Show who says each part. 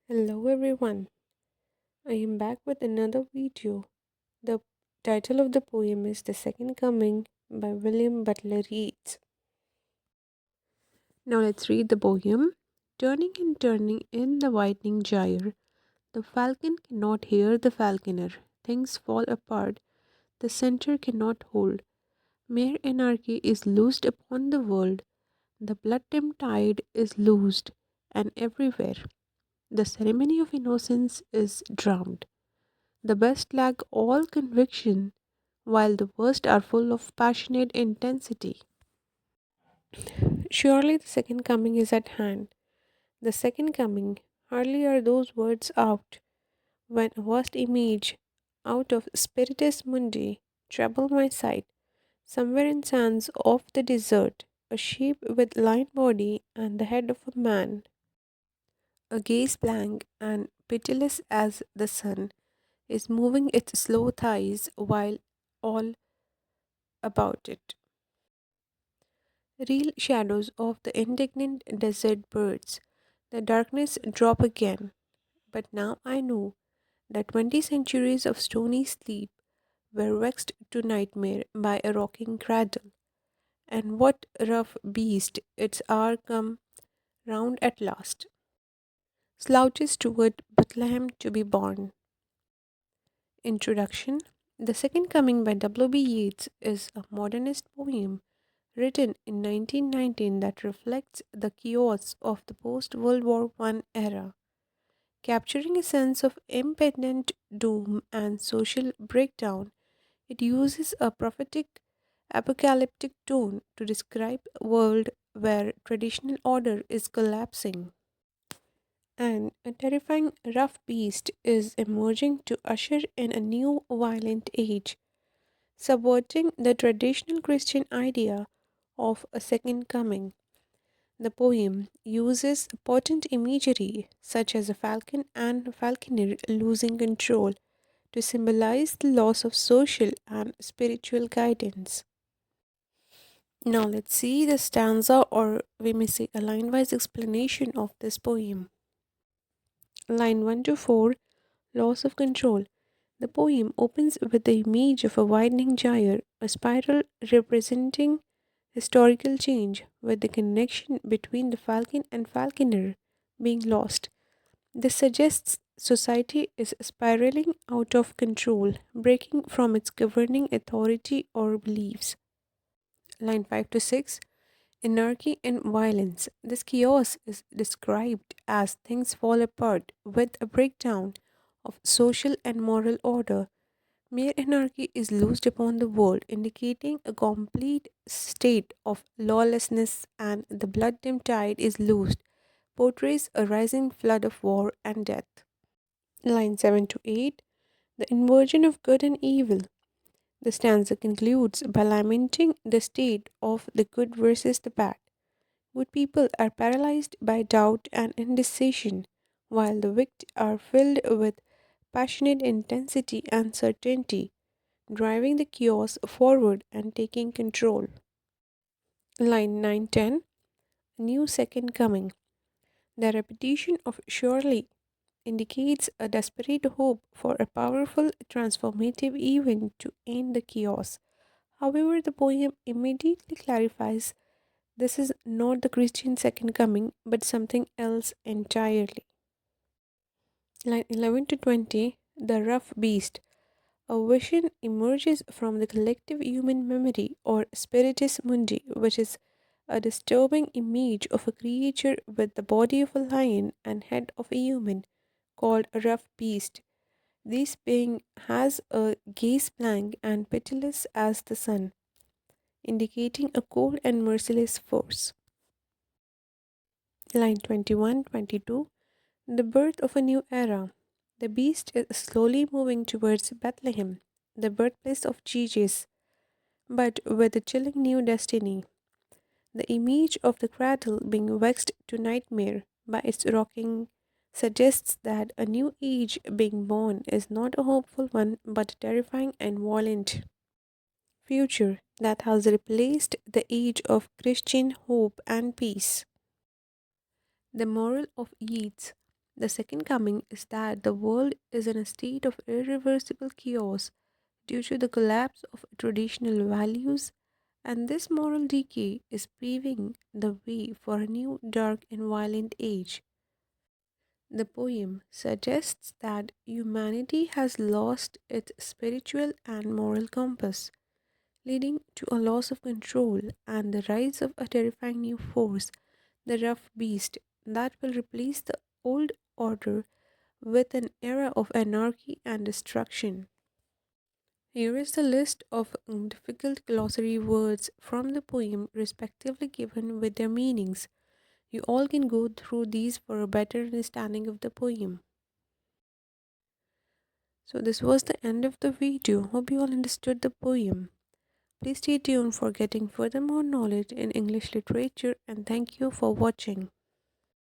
Speaker 1: Hello everyone, I am back with another video. The title of the poem is The Second Coming by William Butler Yeats. Now let's read the poem. Turning and turning in the widening gyre, the falcon cannot hear the falconer. Things fall apart, the centre cannot hold. Mere anarchy is loosed upon the world, the blood-dimmed tide is loosed, and everywhere the ceremony of innocence is drowned. The best lack all conviction, while the worst are full of passionate intensity. Surely the second coming is at hand. The second coming, hardly are those words out, when a vast image out of Spiritus Mundi trouble my sight. Somewhere in sands of the desert, a shape with lined body and the head of a man, a gaze blank and pitiless as the sun, is moving its slow thighs while all about it. Real shadows of the indignant desert birds. The darkness drop again, but now I know that 20 centuries of stony sleep were vexed to nightmare by a rocking cradle. And what rough beast its hour come round at last, slouches toward Bethlehem to be born. Introduction. The Second Coming by W.B. Yeats is a modernist poem written in 1919 that reflects the chaos of the post World War I era, capturing a sense of impending doom and social breakdown. It uses a prophetic, apocalyptic tone to describe a world where traditional order is collapsing and a terrifying rough beast is emerging to usher in a new violent age, subverting the traditional Christian idea of a second coming. The poem uses potent imagery such as a falcon and falconer losing control to symbolize the loss of social and spiritual guidance. Now let's see the stanza, or we may say a line wise explanation of this poem. Line 1 to 4, Loss of Control. The poem opens with the image of a widening gyre, a spiral representing historical change, with the connection between the falcon and falconer being lost. This suggests society is spiraling out of control, breaking from its governing authority or beliefs. Line 5 to 6, Anarchy and violence. This chaos is described as things fall apart with a breakdown of social and moral order. Mere anarchy is loosed upon the world, indicating a complete state of lawlessness, and the blood dimmed tide is loosed, portrays a rising flood of war and death. Line 7 to 8, The inversion of good and evil. The stanza concludes by lamenting the state of the good versus the bad. Good people are paralyzed by doubt and indecision, while the wicked are filled with passionate intensity and certainty, driving the chaos forward and taking control. Line 910, A new second coming. The repetition of surely indicates a desperate hope for a powerful transformative event to end the chaos. However, the poem immediately clarifies this is not the Christian second coming, but something else entirely. Line 11 to 20, The Rough Beast. A vision emerges from the collective human memory, or spiritus mundi, which is a disturbing image of a creature with the body of a lion and head of a human, called a rough beast. This being has a gaze blank and pitiless as the sun, indicating a cold and merciless force. Line 21, 22, The birth of a new era. The beast is slowly moving towards Bethlehem, the birthplace of Jesus, but with a chilling new destiny. The image of the cradle being vexed to nightmare by its rocking suggests that a new age being born is not a hopeful one but a terrifying and violent future that has replaced the age of Christian hope and peace. The moral of Yeats. The second coming is that the world is in a state of irreversible chaos due to the collapse of traditional values, and this moral decay is paving the way for a new dark and violent age. The poem suggests that humanity has lost its spiritual and moral compass, leading to a loss of control and the rise of a terrifying new force, the rough beast, that will replace the old order with an era of anarchy and destruction. Here is the list of difficult glossary words from the poem, respectively given with their meanings. You all can go through these for a better understanding of the poem. So, this was the end of the video. Hope you all understood the poem. Please stay tuned for getting further more knowledge in English literature, and thank you for watching.